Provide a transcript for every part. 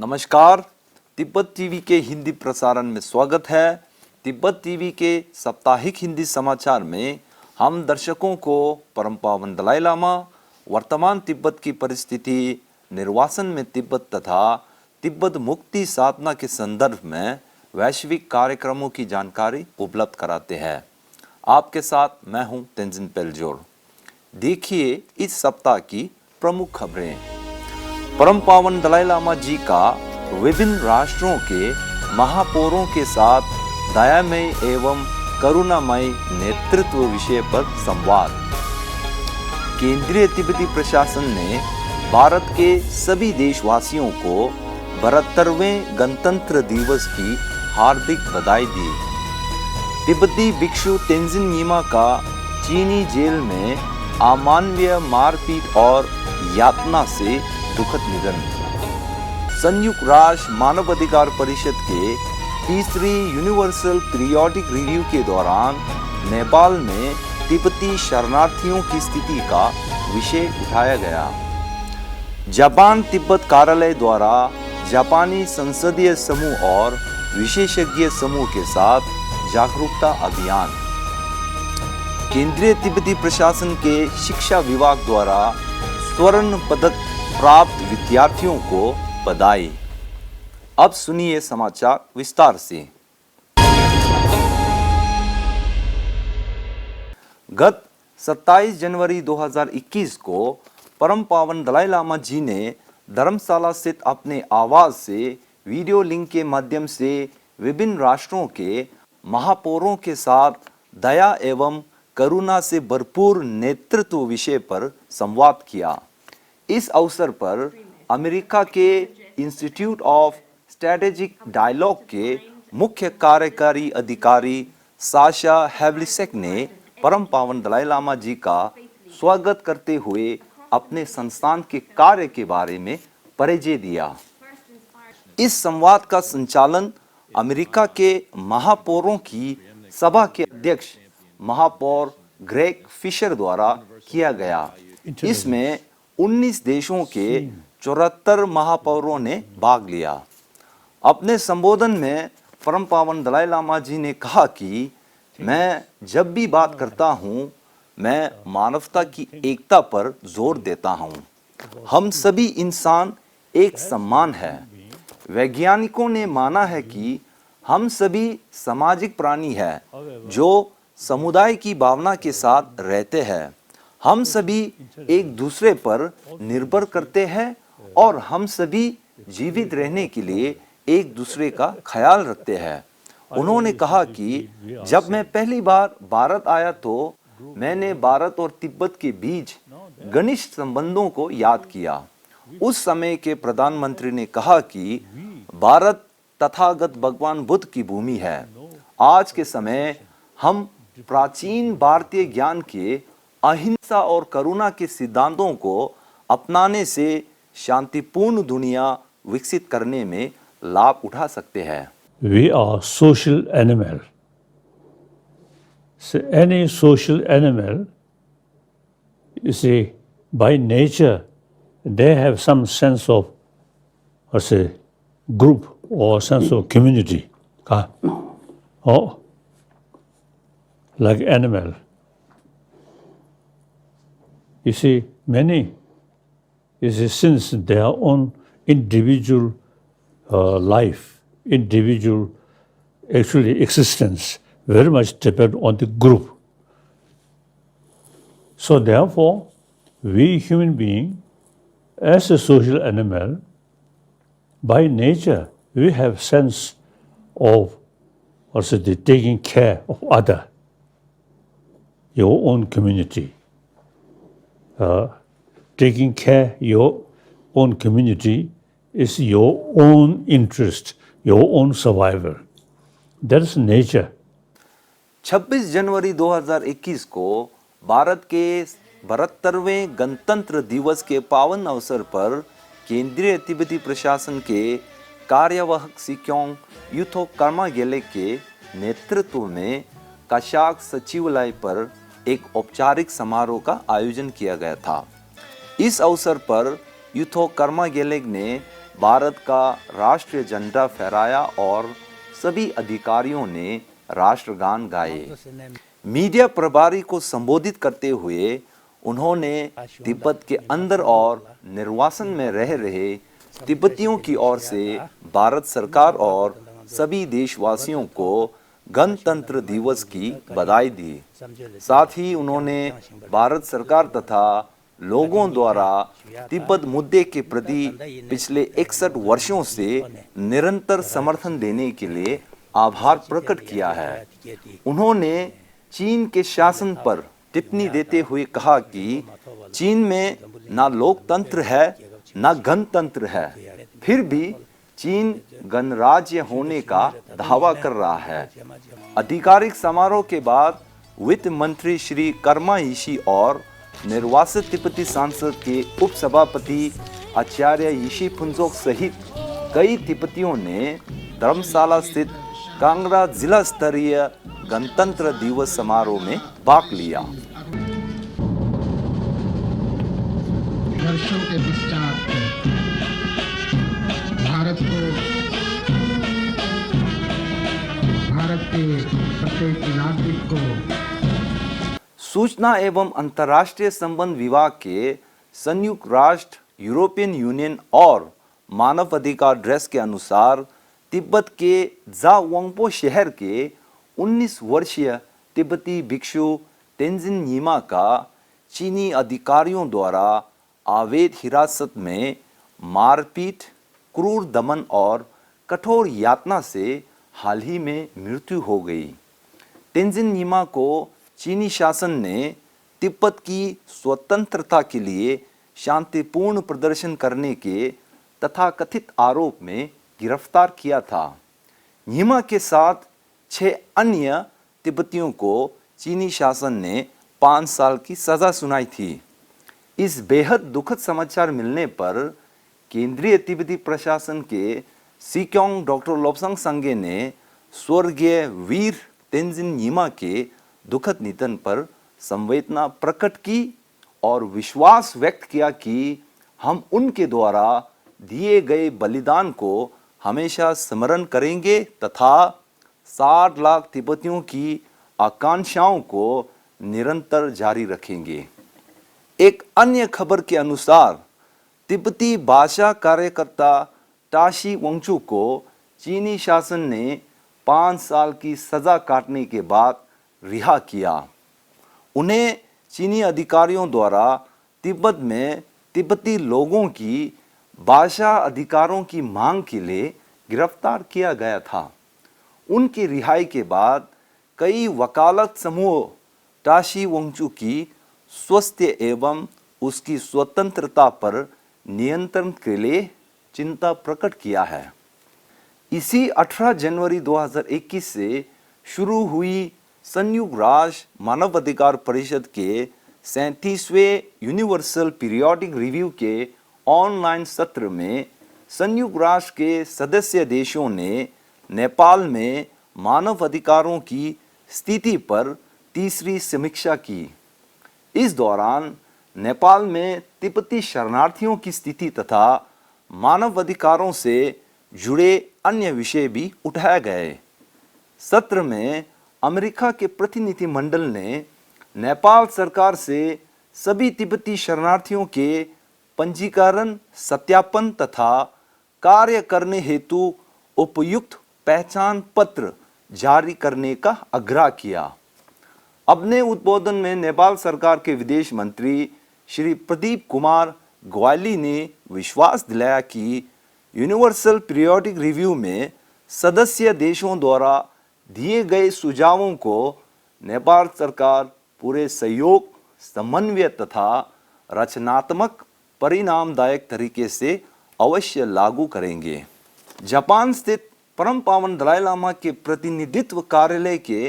नमस्कार, तिब्बत टीवी के हिंदी प्रसारण में स्वागत है। तिब्बत टीवी के साप्ताहिक हिंदी समाचार में हम दर्शकों को परम पावन दलाई लामा, वर्तमान तिब्बत की परिस्थिति, निर्वासन में तिब्बत तथा तिब्बत मुक्ति साधना के संदर्भ में वैश्विक कार्यक्रमों की जानकारी उपलब्ध कराते हैं। आपके साथ मैं हूं तेंजिन पेलजोर। देखिए इस सप्ताह की प्रमुख खबरें। परम पावन दलाई लामा जी का विभिन्न राष्ट्रों के महापौरों के साथ दयामय एवं करुणामय नेतृत्व विषय पर संवाद। केंद्रीय तिब्बती प्रशासन ने भारत के सभी देशवासियों को 72वें गणतंत्र दिवस की हार्दिक बधाई दी। तिब्बती भिक्षु तेंजिन ङीमा का चीनी जेल में अमानवीय मारपीट और यातना से दुखद निधन। संयुक्त राष्ट्र मानवाधिकार परिषद के तीसरी यूनिवर्सल पीरियोडिक रिव्यू के दौरान नेपाल में तिब्बती शरणार्थियों की स्थिति का विषय उठाया गया। जापान तिब्बत कार्यालय द्वारा जापानी संसदीय समूह और विशेषज्ञ समूह के साथ जागरूकता अभियान। केंद्रीय तिब्बती प्रशासन के शिक्षा विभाग द्वारा स्वर्ण पदक प्राप्त विद्यार्थियों को बधाई। अब सुनिए समाचार विस्तार से। गत 27 जनवरी 2021 को परम पावन दलाई लामा जी ने धर्मशाला स्थित अपने आवास से वीडियो लिंक के माध्यम से विभिन्न राष्ट्रों के महापौरों के साथ दया एवं करुणा से भरपूर नेतृत्व विषय पर संवाद किया। इस अवसर पर अमेरिका के इंस्टीट्यूट ऑफ स्ट्रेटेजिक डायलॉग के मुख्य कार्यकारी अधिकारी साशा हैवलिसेक ने परम पावन दलाई लामा जी का स्वागत करते हुए अपने संस्थान के कार्य के बारे में परिचय दिया। इस संवाद का संचालन अमेरिका के महापौरों की सभा के अध्यक्ष महापौर ग्रेग फिशर द्वारा किया गया। इसमें 19 देशों के 74 महापौरों ने भाग लिया। अपने संबोधन में परम पावन दलाई लामा जी ने कहा कि मैं जब भी बात करता हूँ, मैं मानवता की एकता पर जोर देता हूँ। हम सभी इंसान एक समान है। वैज्ञानिकों ने माना है कि हम सभी सामाजिक प्राणी हैं जो समुदाय की भावना के साथ रहते हैं। हम सभी एक दूसरे पर निर्भर करते हैं और हम सभी जीवित रहने के लिए एक दूसरे का ख्याल रखते हैं। उन्होंने कहा कि जब मैं पहली बार भारत आया तो मैंने भारत और तिब्बत के बीच घनिष्ठ संबंधों को याद किया। उस समय के प्रधानमंत्री ने कहा कि भारत तथागत भगवान बुद्ध की भूमि है। आज के समय हम प्राचीन भारतीय ज्ञान के अहिंसा और करुणा के सिद्धांतों को अपनाने से शांतिपूर्ण दुनिया विकसित करने में लाभ उठा सकते हैं। We are social animal. So any social animal, you see, by nature, they have some sense of, let's say, group or sense of community. Or like animal. You see, many, since their own individual life, individual actually existence, very much depend on the group. So therefore, we human being, as a social animal, by nature, we have sense of also the taking care of other, your own community. Taking care your own community is your own interest, your own survival. That is nature. 26 जनवरी 2021 को भारत के 72वें गणतंत्र दिवस के पावन अवसर पर केंद्रीय तिब्बती प्रशासन के कार्यवाहक सिक्योंग यूथो कर्मागेले के नेतृत्व में काशाक सचिवालय पर एक औपचारिक समारोह का आयोजन किया गया था। इस अवसर पर यूथो कर्मागेले ने भारत का राष्ट्रीय झंडा फहराया और सभी अधिकारियों ने राष्ट्रगान गाए। मीडिया प्रभारी को संबोधित करते हुए उन्होंने तिब्बत के अंदर और निर्वासन में रह रहे तिब्बतियों की ओर से भारत सरकार और सभी देशवासियों को गणतंत्र दिवस की बधाई दी। साथ ही उन्होंने भारत सरकार तथा लोगों द्वारा तिब्बत मुद्दे के प्रति पिछले 61 वर्षों से निरंतर समर्थन देने के लिए आभार प्रकट किया है। उन्होंने चीन के शासन पर टिप्पणी देते हुए कहा कि चीन में ना लोकतंत्र है ना गणतंत्र है, फिर भी चीन गणराज्य होने का दावा कर रहा है। आधिकारिक समारोह के बाद वित्त मंत्री श्री कर्मा ईशी और निर्वासित तिब्बती सांसद के उपसभापति आचार्य ईशी फुनसोक सहित कई तिब्बतियों ने धर्मशाला स्थित कांगड़ा जिला स्तरीय गणतंत्र दिवस समारोह में भाग लिया। वर्षों के पश्चात भारत के प्रत्येक नागरिक को सूचना एवं अंतर्राष्ट्रीय संबंध विभाग के संयुक्त राष्ट्र, यूरोपियन यूनियन और मानव अधिकार डेस्क के अनुसार तिब्बत के जाओंगपो शहर के 19 वर्षीय तिब्बती भिक्षु तेंजिन न्यीमा का चीनी अधिकारियों द्वारा अवैध हिरासत में मारपीट, क्रूर दमन और कठोर यातना से हाल ही में मृत्यु हो गई। तेंजिन न्यीमा को चीनी शासन ने तिब्बत की स्वतंत्रता के लिए शांतिपूर्ण प्रदर्शन करने के तथाकथित आरोप में गिरफ्तार किया था। न्यीमा के साथ 6 अन्य तिब्बतियों को चीनी शासन ने 5 साल की सजा सुनाई थी। इस बेहद दुखद समाचार मिलने पर केंद्रीय तिब्बती प्रशासन के सिक्योंग डॉक्टर लोब्सांग संगे ने स्वर्गीय वीर तेंजिन न्यीमा के दुखद निधन पर संवेदना प्रकट की और विश्वास व्यक्त किया कि हम उनके द्वारा दिए गए बलिदान को हमेशा स्मरण करेंगे तथा 60 लाख तिब्बतियों की आकांक्षाओं को निरंतर जारी रखेंगे। एक अन्य खबर के अनुसार तिब्बती भाषा कार्यकर्ता टाशी वांगचुक को चीनी शासन ने 5 साल की सजा काटने के बाद रिहा किया। उन्हें चीनी अधिकारियों द्वारा तिब्बत में तिब्बती लोगों की भाषा अधिकारों की मांग के लिए गिरफ्तार किया गया था। उनकी रिहाई के बाद कई वकालत समूह टाशी वांगचुक की स्वास्थ्य एवं उसकी स्वतंत्रता पर नियंत्रण के लिए चिंता प्रकट किया है। इसी 18 जनवरी 2021 से शुरू हुई संयुक्त राष्ट्र मानवाधिकार परिषद के 37वें यूनिवर्सल पीरियोडिक रिव्यू के ऑनलाइन सत्र में संयुक्त राष्ट्र के सदस्य देशों ने नेपाल में मानव अधिकारों की स्थिति पर तीसरी समीक्षा की। इस दौरान नेपाल में तिब्बती शरणार्थियों की स्थिति तथा मानव अधिकारों से जुड़े अन्य विषय भी उठाए गए। सत्र में अमेरिका के प्रतिनिधिमंडल ने नेपाल सरकार से सभी तिब्बती शरणार्थियों के पंजीकरण, सत्यापन तथा कार्य करने हेतु उपयुक्त पहचान पत्र जारी करने का आग्रह किया। अपने उद्बोधन में नेपाल सरकार के विदेश मंत्री श्री प्रदीप कुमार ग्वाली ने विश्वास दिलाया कि यूनिवर्सल पीरियोडिक रिव्यू में सदस्य देशों द्वारा दिए गए सुझावों को नेपाल सरकार पूरे सहयोग, समन्वय तथा रचनात्मक परिणामदायक तरीके से अवश्य लागू करेंगे। जापान स्थित परम पावन दलाई लामा के प्रतिनिधित्व कार्यालय के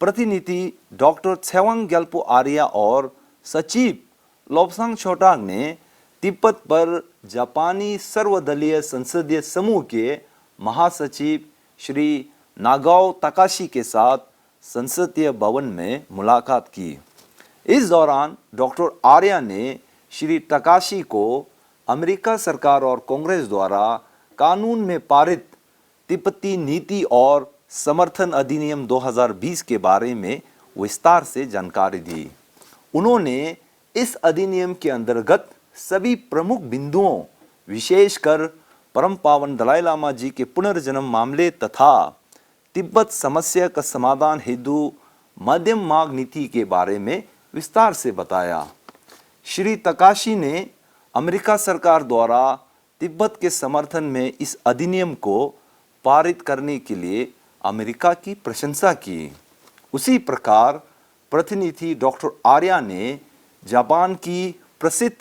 प्रतिनिधि डॉक्टर छेवांग ग्याल्पो आर्या और सचिव लोब्सांग छोटांग ने तिब्बत पर जापानी सर्वदलीय संसदीय समूह के महासचिव श्री नागाओ ताकाशी के साथ संसदीय भवन में मुलाकात की। इस दौरान डॉक्टर आर्या ने श्री ताकाशी को अमेरिका सरकार और कांग्रेस द्वारा कानून में पारित तिब्बती नीति और समर्थन अधिनियम 2020 के बारे में विस्तार से जानकारी दी। उन्होंने इस अधिनियम के अंतर्गत सभी प्रमुख बिंदुओं, विशेषकर परम पावन दलाई लामा जी के पुनर्जन्म मामले तथा तिब्बत समस्या का समाधान हेतु मध्यम मार्ग नीति के बारे में विस्तार से बताया। श्री तकाशी ने अमेरिका सरकार द्वारा तिब्बत के समर्थन में इस अधिनियम को पारित करने के लिए अमेरिका की प्रशंसा की। उसी प्रकार प्रतिनिधि डॉक्टर आर्या ने जापान की प्रसिद्ध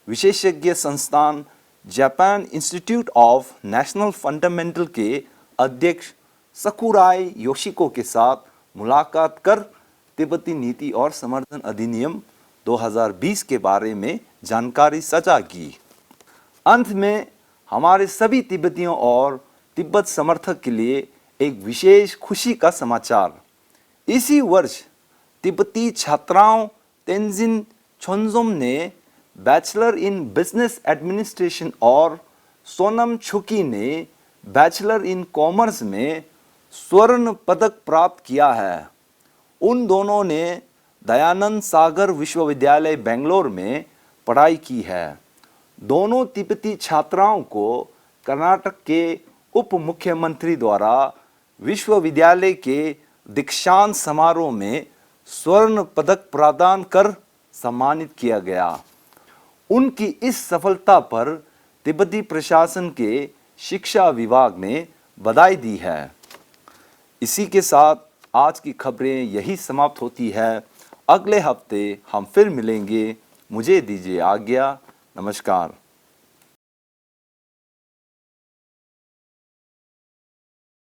विशेषज्ञ संस्थान Japan institute of national fundamental के अध्यक्ष सकुराई योशिको के साथ मुलाकात कर तिब्बती नीति और समर्थन अधिनियम 2020 के बारे में जानकारी साझा की। अंत में हमारे सभी तिब्बतियों और तिब्बत समर्थक के लिए एक विशेष खुशी का समाचार। इसी वर्ष तिब्बती छात्राओं तेंजिन छोंजोम ने बैचलर इन बिजनेस एडमिनिस्ट्रेशन और सोनम छुकी ने बैचलर इन कॉमर्स में स्वर्ण पदक प्राप्त किया है। उन दोनों ने दयानंद सागर विश्वविद्यालय बेंगलोर में पढ़ाई की है। दोनों तिब्बती छात्राओं को कर्नाटक के उप मुख्यमंत्री द्वारा विश्वविद्यालय के दीक्षांत समारोह में स्वर्ण पदक प्रदान कर सम्मानित किया गया। उनकी इस सफलता पर तिब्बती प्रशासन के शिक्षा विभाग ने बधाई दी है। इसी के साथ आज की खबरें यही समाप्त होती है। अगले हफ्ते हम फिर मिलेंगे। मुझे दीजिए आज्ञा। नमस्कार।